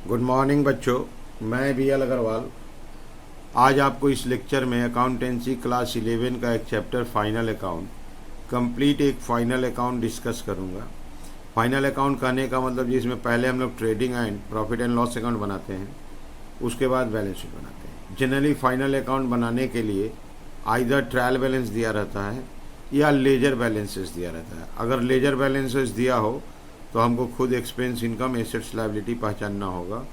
Good morning बच्चों, मैं BL Agarwal आज आपको इस लेक्चर में अकाउंटेंसी क्लास 11 का एक चैप्टर फाइनल अकाउंट कंप्लीट एक फाइनल अकाउंट डिस्कस करूंगा। फाइनल अकाउंट कहने का मतलब जिसमें पहले हम लोग trading and profit and loss account बनाते हैं, उसके बाद बैलेंस शीट बनाते हैं। जनरली फाइनल अकाउंट बनाने के लिए आइदर ट्रायल बैलेंस दिया रहता है या लेजर बैलेंसेस दिया रहता है। अगर लेजर बैलेंसेस दिया हो तो हमको खुद एक्सपेंस, इनकम, एसेट्स, लायबिलिटी पहचानना होगा।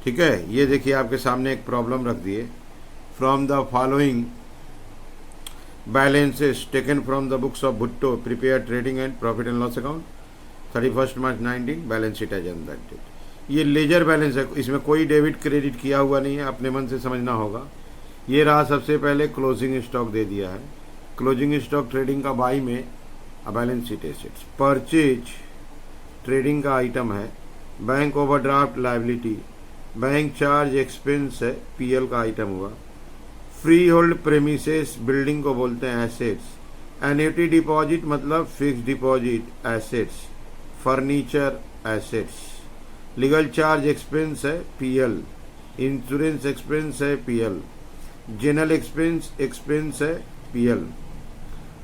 ठीक है, ये देखिए आपके सामने एक प्रॉब्लम रख दिए। From the following balances taken from the books of Bhutto prepare trading and profit and loss account 31 March 19 balance sheet as on that date. ये लेजर बैलेंस है, इसमें कोई डेबिट क्रेडिट किया हुआ नहीं है, अपने मन से समझना होगा। ये रहा सबसे पहले क्लोजिंग स्टॉक दे दिया है। क्लोजिंग स्टॉक ट्रेडिंग का बाई में balance sheet assets. Purchase trading का आइटम है। Bank overdraft liability, bank charge expense है, PL का आइटम हुआ। फ्री होल्ड प्रेमिसेस बिल्डिंग को बोलते हैं एसेट्स। एन्युटी डिपॉजिट मतलब fix deposit assets. Furniture assets. Legal charge expense है PL। इंश्योरेंस एक्सपेंस है PL। जनरल एक्सपेंस है PL।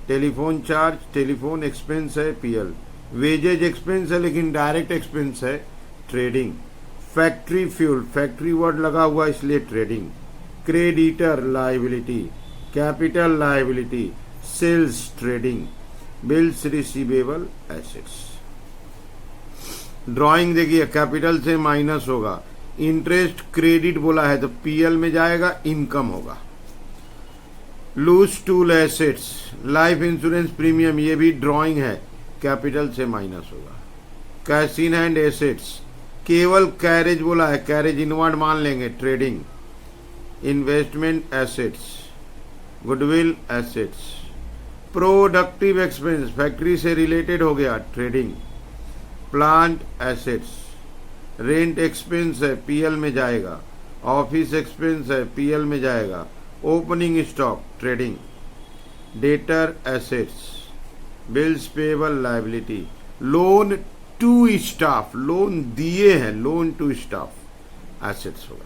Telephone charge telephone expense है PL। वेजेज एक्सपेंस है लेकिन डायरेक्ट एक्सपेंस है trading. Factory fuel, factory word लगा हुआ इसलिए trading. Creditor liability, capital liability, sales trading. Bills receivable assets. Drawing देखिए, कैपिटल से माइनस होगा। इंटरेस्ट क्रेडिट बोला है तो PL में जाएगा, इनकम होगा। Loose tool assets, life insurance premium, ये भी ड्राइंग है, कैपिटल से माइनस होगा। कैश इन हैंड एसेट्स, केवल कैरेज बोला है, कैरेज इनवर्ड मान लेंगे, trading. Investment assets, goodwill assets. Productive expense, factory से रिलेटेड हो गया, trading. Plant assets. Rent expense है, PL में जाएगा। ऑफिस एक्सपेंस है, PL में जाएगा। Opening stock, trading. Debtor assets. Bills payable liability. Loan to staff, loan दिए हैं, लोन टू स्टाफ एसेट्स होगा।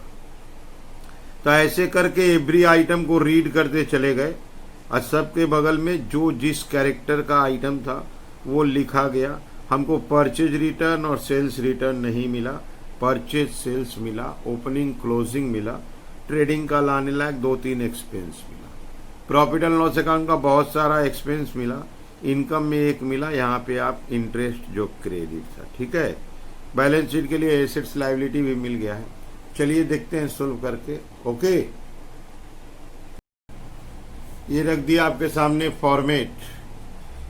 तो ऐसे करके एवरी आइटम को रीड करते चले गए और सबके बगल में जो जिस कैरेक्टर का आइटम था वो लिखा गया। हमको परचेज रिटर्न और सेल्स रिटर्न नहीं मिला, परचेज सेल्स मिला, ओपनिंग क्लोजिंग मिला, ट्रेडिंग का लाने लायक 2-3 एक्सपेंस मिला। प्रॉफिट एंड लॉस अकाउंट का बहुत सारा एक्सपेंस मिला, इनकम में एक मिला, यहाँ पे आप इंटरेस्ट जो क्रेडिट था। ठीक है, बैलेंस शीट के लिए एसेट्स लायबिलिटी भी मिल गया है। चलिए देखते हैं सोल्व करके। ओके, ये रख दिया आपके सामने format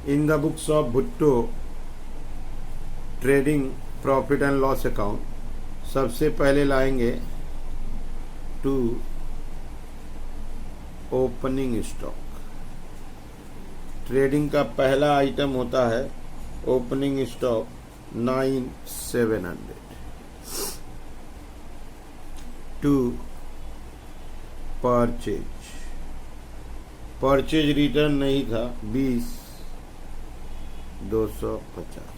in the books of Bhutto trading profit and loss account. सबसे पहले लाएंगे टू ओपनिंग स्टॉक। ट्रेडिंग का पहला आइटम होता है opening stock 9700। To purchase, purchase return नहीं था, 20,250।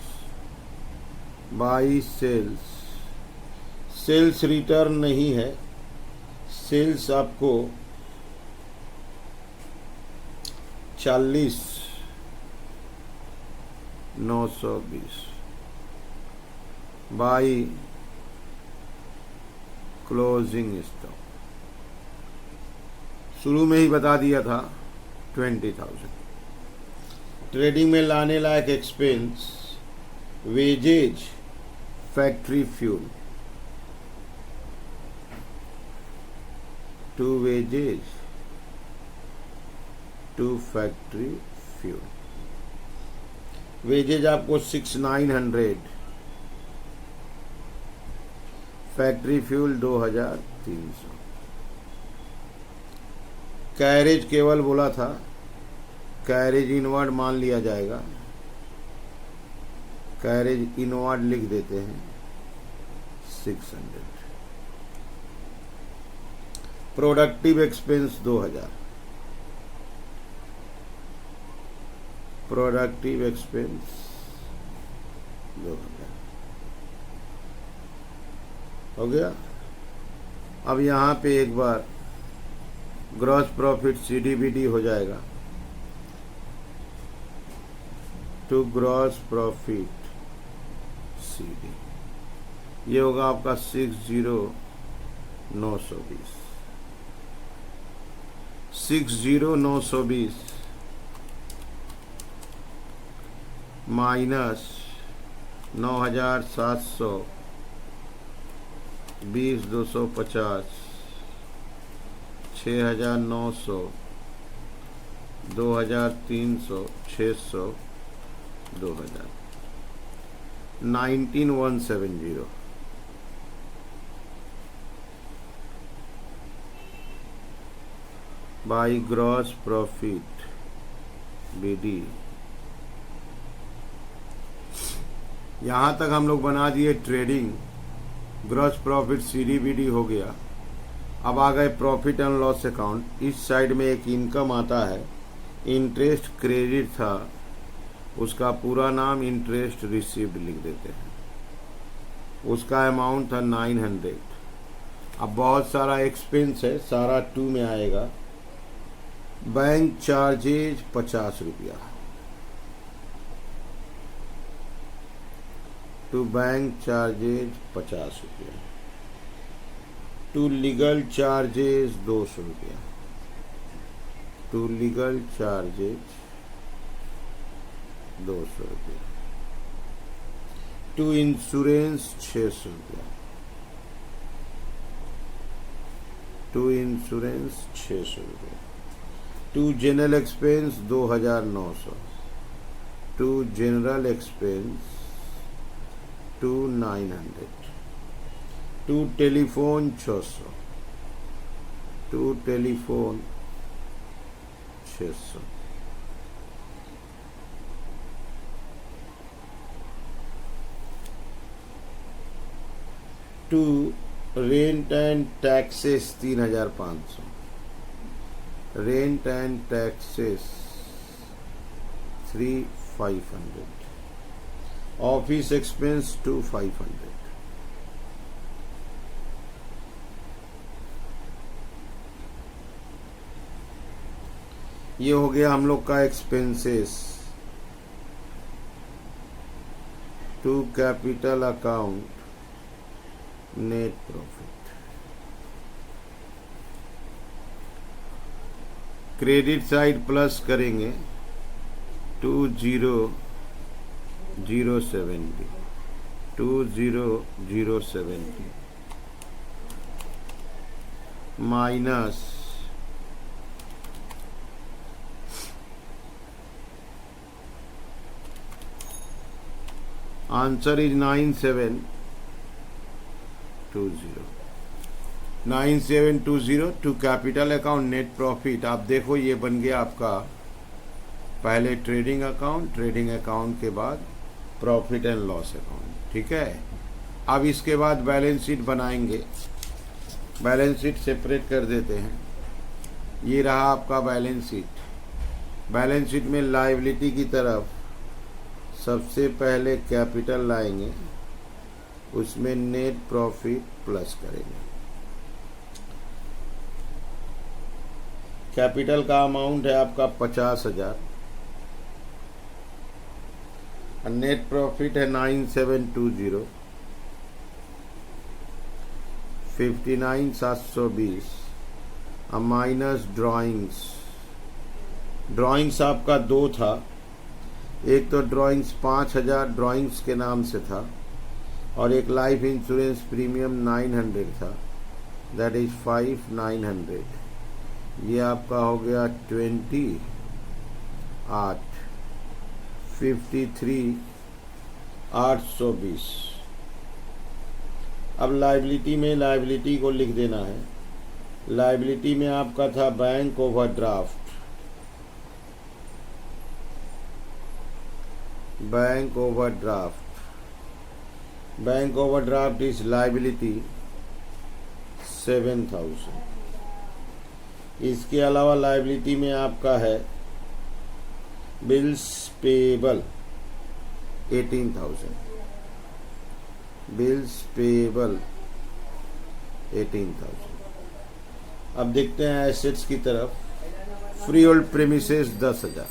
बाई सेल्स, सेल्स रिटर्न नहीं है, सेल्स आपको 40,920। बाई क्लोजिंग स्टॉक, शुरू में ही बता दिया था 20,000। ट्रेडिंग में लाने लायक expense, wages, factory fuel. To wages, to factory fuel. Wages आपको 6,900, फैक्ट्री फ्यूल 2,300। कैरेज केवल बोला था, कैरेज इनवर्ड मान लिया जाएगा, कैरेज इनवर्ड लिख देते हैं 600। Productive expense 2,000। Productive expense 2,000। हो गया। अब यहाँ पे एक बार ग्रॉस प्रॉफिट CDBD हो जाएगा, टू ग्रॉस प्रॉफिट CD, ये होगा आपका 60,920 60,920 minus 9,720 250 6,900 2,300 600 2,000 19,170 by gross profit BD। यहाँ तक हम लोग बना दिए ट्रेडिंग, ग्रॉस प्रॉफिट CDBD हो गया। अब आ गए प्रॉफिट एंड लॉस अकाउंट। इस साइड में एक इनकम आता है, इंटरेस्ट क्रेडिट था, उसका पूरा नाम इंटरेस्ट रिसीव्ड लिख देते हैं, उसका अमाउंट था 900। अब बहुत सारा एक्सपेंस है, सारा 2 में आएगा। बैंक चार्जेज 50 रुपया, टू बैंक चार्जेज 50 रुपया, टू लीगल चार्जेज 200 रुपया, टू लीगल चार्जेज 200 रुपया, टू इंश्योरेंस 600 रुपया, टू इंश्योरेंस 600 रुपया, to general expense 2,900, to general expense 2,900, to telephone 600, to telephone 600, to rent and taxes 3,500, rent and taxes 3,500, office expense 2,500, ये हो गया हम लोग का expenses. To capital account net profit, credit side plus करेंगे 20,070 20,070 minus answer is 9,720 9,720 to capital account net profit. आप देखो ये बन गया आपका पहले ट्रेडिंग अकाउंट, ट्रेडिंग अकाउंट के बाद प्रॉफिट एंड लॉस अकाउंट, ठीक है। अब इसके बाद बैलेंस शीट बनाएंगे, बैलेंस शीट सेपरेट कर देते हैं। ये रहा आपका बैलेंस शीट। बैलेंस शीट में लायबिलिटी की तरफ सबसे पहले कैपिटल लाएंगे, उसमें नेट प्रॉफिट प्लस करेंगे। कैपिटल का अमाउंट है आपका 50,000 और नेट प्रॉफिट है 9,720 59,720 माइनस ड्राइंग्स। ड्राइंग्स आपका 2 था, एक तो ड्राइंग्स 5,000 ड्राइंग्स के नाम से था और एक लाइफ इंश्योरेंस प्रीमियम 900 था, दैट इज 5,900। ये आपका हो गया 20 8 53,820। अब लायबिलिटी में लायबिलिटी को लिख देना है। लायबिलिटी में आपका था bank overdraft, bank overdraft, bank overdraft is liability 7,000। इसके अलावा लायबिलिटी में आपका है बिल्स पेएबल 18,000, बिल्स पेएबल 18,000। अब देखते हैं एसेट्स की तरफ। Free hold premises 10,000,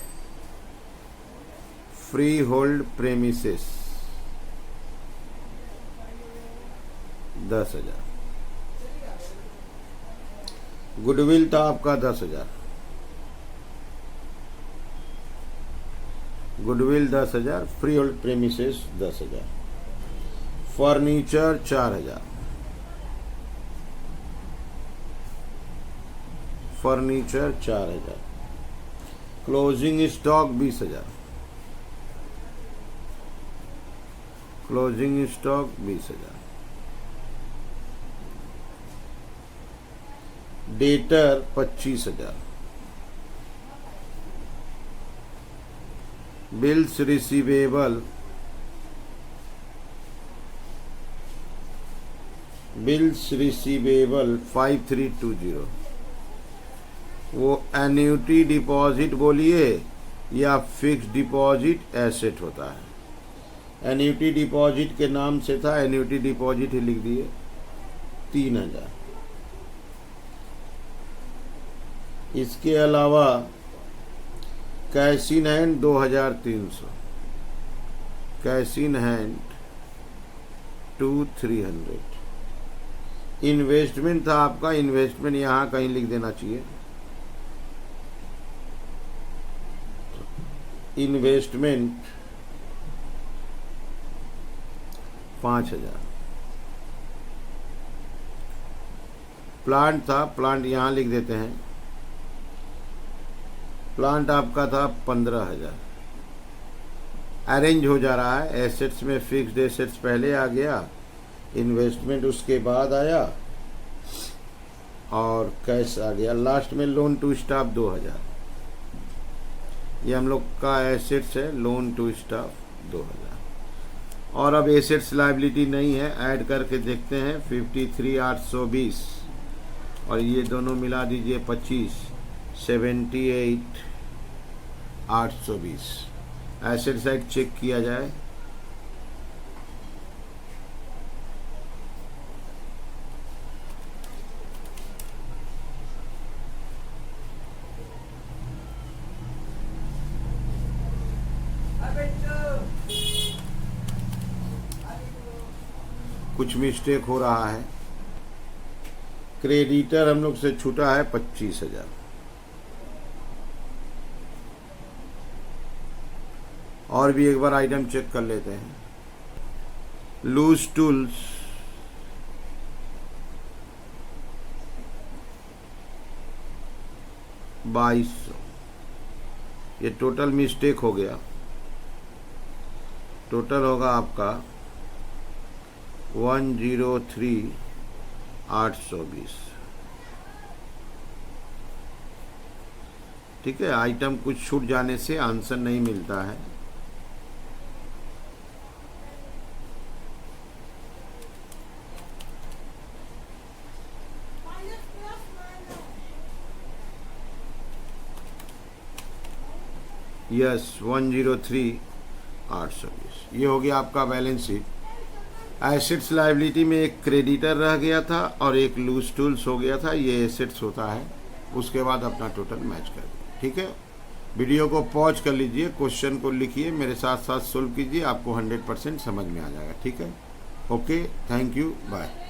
free hold premises 10,000। Goodwill था आपका 10,000, goodwill 10,000, free hold premises 10,000। Furniture 4,000, furniture 4,000। Closing stock 20,000, closing stock 20,000। Debtor 25,000, bills receivable, bills receivable 5320। वो एन्युटी डिपॉजिट बोलिए या फिक्स डिपॉजिट एसेट होता है। एन्युटी डिपॉजिट के नाम से था, एन्युटी डिपॉजिट ही लिख दिए 3,000। इसके अलावा cash in hand 2,300, cash in hand 2,300। Investment था आपका, इन्वेस्टमेंट यहां कहीं लिख देना चाहिए। इन्वेस्टमेंट 5,000। प्लांट था, प्लांट यहां लिख देते हैं। प्लांट आपका था 15,000। अरेंज हो जा रहा है। एसेट्स में फिक्स्ड एसेट्स पहले आ गया, इन्वेस्टमेंट उसके बाद आया और कैश आ गया। लास्ट में लोन टू स्टाफ 2,000। ये हम लोग का एसेट्स है, लोन टू स्टाफ 2,000। और अब एसेट्स लायबिलिटी नहीं है, ऐड करके देखते हैं 53,820 और ये दोनों मिला दीजिए 25, 78,820। एसेट साइड चेक किया जाए। कुछ मिस्टेक हो रहा है। क्रेडिटर हम लोग से छूटा है 25,000। और भी एक बार आइटम चेक कर लेते हैं। Loose tools 2,200। ये टोटल मिस्टेक हो गया। टोटल होगा आपका 103,820। ठीक है, आइटम कुछ छूट जाने से आंसर नहीं मिलता है। यस 103,820। ये हो गया आपका बैलेंस शीट। एसेट्स लायबिलिटी में एक क्रेडिटर रह गया था और एक लूज टूल्स हो गया था। ये एसेट्स होता है, उसके बाद अपना टोटल मैच कर दीजिए। ठीक है, वीडियो को पॉज कर लीजिए, क्वेश्चन को लिखिए, मेरे साथ साथ सोल्व कीजिए, आपको 100% समझ में आ जाएगा। ठीक है, ओके, थैंक यू, बाय।